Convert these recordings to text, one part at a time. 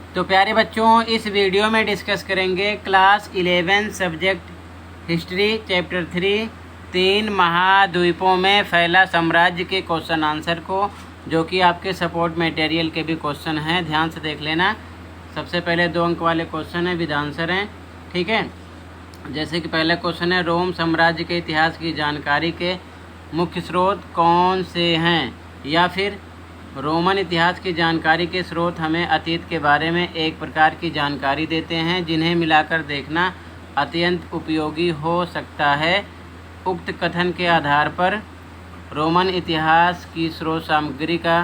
तो प्यारे बच्चों, इस वीडियो में डिस्कस करेंगे क्लास 11 सब्जेक्ट हिस्ट्री चैप्टर 3 तीन महाद्वीपों में फैला साम्राज्य के क्वेश्चन आंसर को, जो कि आपके सपोर्ट मटेरियल के भी क्वेश्चन हैं। ध्यान से देख लेना। सबसे पहले 2 अंक वाले क्वेश्चन हैं, विद आंसर हैं। ठीक है। जैसे कि पहला क्वेश्चन है, रोम साम्राज्य के इतिहास की जानकारी के मुख्य स्रोत कौन से हैं, या फिर रोमन इतिहास की जानकारी के स्रोत हमें अतीत के बारे में एक प्रकार की जानकारी देते हैं जिन्हें मिलाकर देखना अत्यंत उपयोगी हो सकता है। उक्त कथन के आधार पर रोमन इतिहास की स्रोत सामग्री का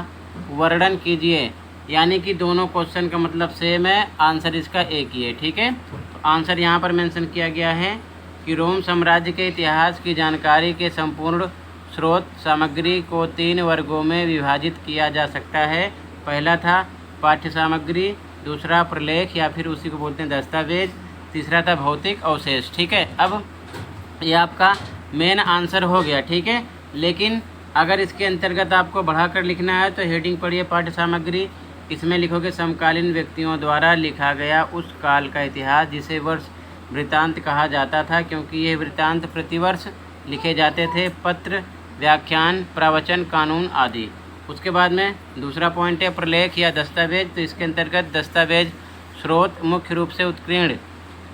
वर्णन कीजिए। यानी कि दोनों क्वेश्चन का मतलब सेम है, आंसर इसका एक ही है। ठीक है। तो आंसर यहाँ पर मेंशन किया गया है कि रोम साम्राज्य के इतिहास की जानकारी के संपूर्ण स्रोत सामग्री को 3 वर्गों में विभाजित किया जा सकता है। पहला था पाठ्य सामग्री, दूसरा प्रलेख या फिर उसी को बोलते हैं दस्तावेज, तीसरा था भौतिक अवशेष। ठीक है। अब ये आपका मेन आंसर हो गया। ठीक है। लेकिन अगर इसके अंतर्गत आपको बढ़ाकर लिखना है तो हेडिंग पढ़िए पाठ्य सामग्री। इसमें लिखोगे समकालीन व्यक्तियों द्वारा लिखा गया उस काल का इतिहास जिसे वर्ष वृत्तांत कहा जाता था, क्योंकि ये वृत्तांत प्रतिवर्ष लिखे जाते थे। पत्र, व्याख्यान, प्रवचन, कानून आदि। उसके बाद में दूसरा पॉइंट है प्रलेख या दस्तावेज। तो इसके अंतर्गत दस्तावेज स्रोत मुख्य रूप से उत्कीर्ण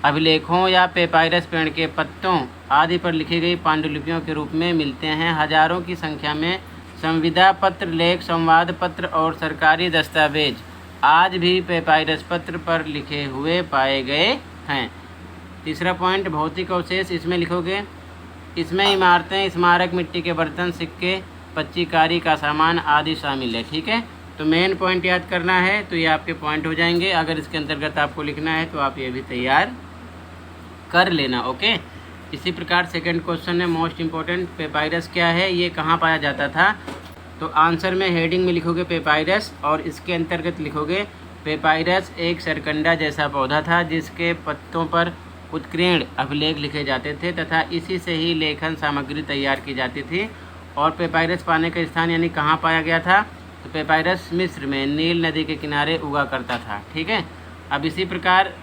अभिलेखों या पेपायरस पेड़ के पत्तों आदि पर लिखी गई पांडुलिपियों के रूप में मिलते हैं। हजारों की संख्या में संविदा पत्र, लेख, संवाद पत्र और सरकारी दस्तावेज आज भी पेपायरस पत्र पर लिखे हुए पाए गए हैं। तीसरा पॉइंट भौतिक अवशेष। इसमें लिखोगे इसमें इमारतें, स्मारक, मिट्टी के बर्तन, सिक्के, पच्चीकारी का सामान आदि शामिल है। ठीक है। तो मेन पॉइंट याद करना है तो ये आपके पॉइंट हो जाएंगे। अगर इसके अंतर्गत आपको लिखना है तो आप ये भी तैयार कर लेना। ओके। इसी प्रकार सेकंड क्वेश्चन है मोस्ट इम्पोर्टेंट, पेपायरस क्या है, ये कहाँ पाया जाता था। तो आंसर में हेडिंग में लिखोगे पेपायरस और इसके अंतर्गत लिखोगे पेपायरस एक सरकंडा जैसा पौधा था जिसके पत्तों पर उत्कीर्ण अभिलेख लिखे जाते थे तथा इसी से ही लेखन सामग्री तैयार की जाती थी। और पेपायरस पाने का स्थान यानी कहाँ पाया गया था, तो पेपायरस मिस्र में नील नदी के किनारे उगा करता था। ठीक है। अब इसी प्रकार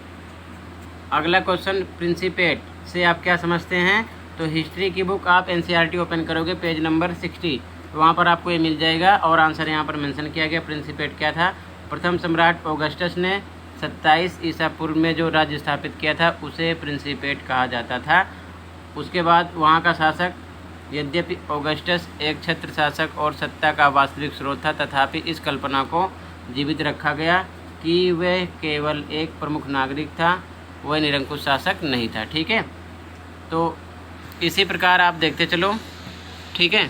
अगला क्वेश्चन प्रिंसिपेट से आप क्या समझते हैं। तो हिस्ट्री की बुक आप एनसीईआरटी ओपन करोगे पेज नंबर 60, तो वहाँ पर आपको ये मिल जाएगा। और आंसर यहाँ पर मेंशन किया गया प्रिंसिपेट क्या था। प्रथम सम्राट ऑगस्टस ने 27 ईसा पूर्व में जो राज्य स्थापित किया था उसे प्रिंसिपेट कहा जाता था। उसके बाद वहाँ का शासक, यद्यपि ऑगस्टस एक छत्र शासक और सत्ता का वास्तविक स्रोत था, तथापि इस कल्पना को जीवित रखा गया कि वह केवल एक प्रमुख नागरिक था, वह निरंकुश शासक नहीं था। ठीक है। तो इसी प्रकार आप देखते चलो। ठीक है।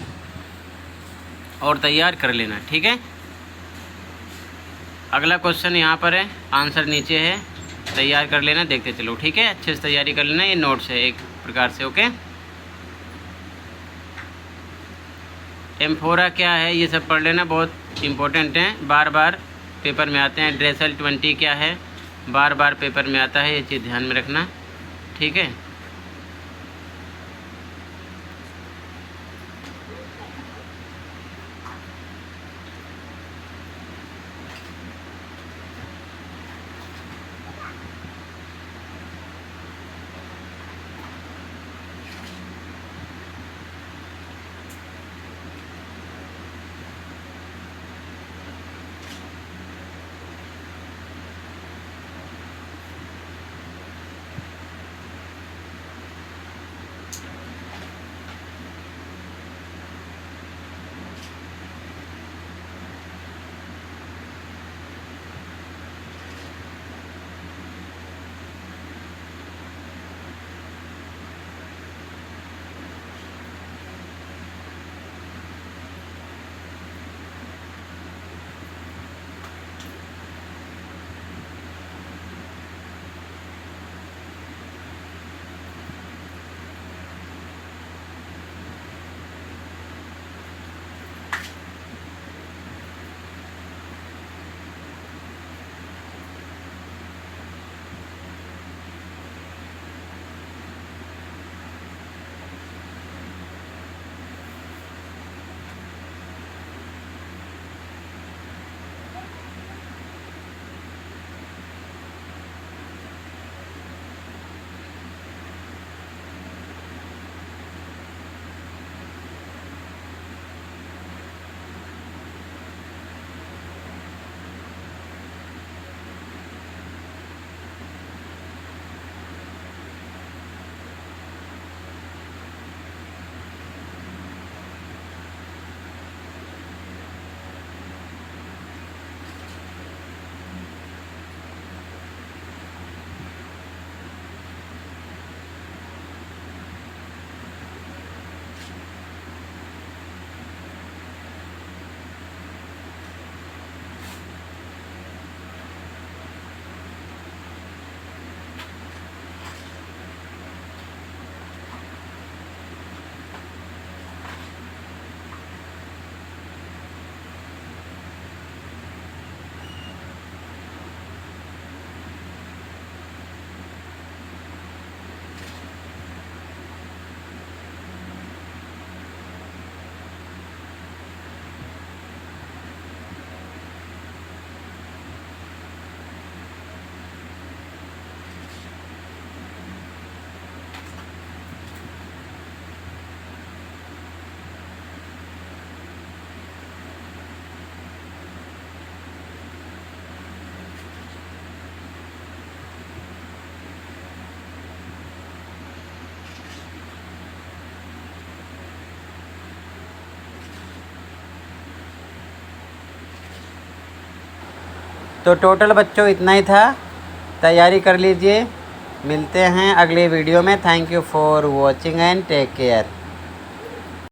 और तैयार कर लेना। ठीक है। अगला क्वेश्चन यहाँ पर है, आंसर नीचे है, तैयार कर लेना, देखते चलो। ठीक है। अच्छे से तैयारी कर लेना, ये नोट्स है एक प्रकार से। ओके। एम्फोरा क्या है ये सब पढ़ लेना, बहुत इम्पोर्टेंट है, बार बार पेपर में आते हैं। ड्रेसल 20 क्या है, बार बार पेपर में आता है, ये चीज़ ध्यान में रखना। ठीक है। तो टोटल बच्चों इतना ही था, तैयारी कर लीजिए। मिलते हैं अगले वीडियो में। Thank you for watching and take care.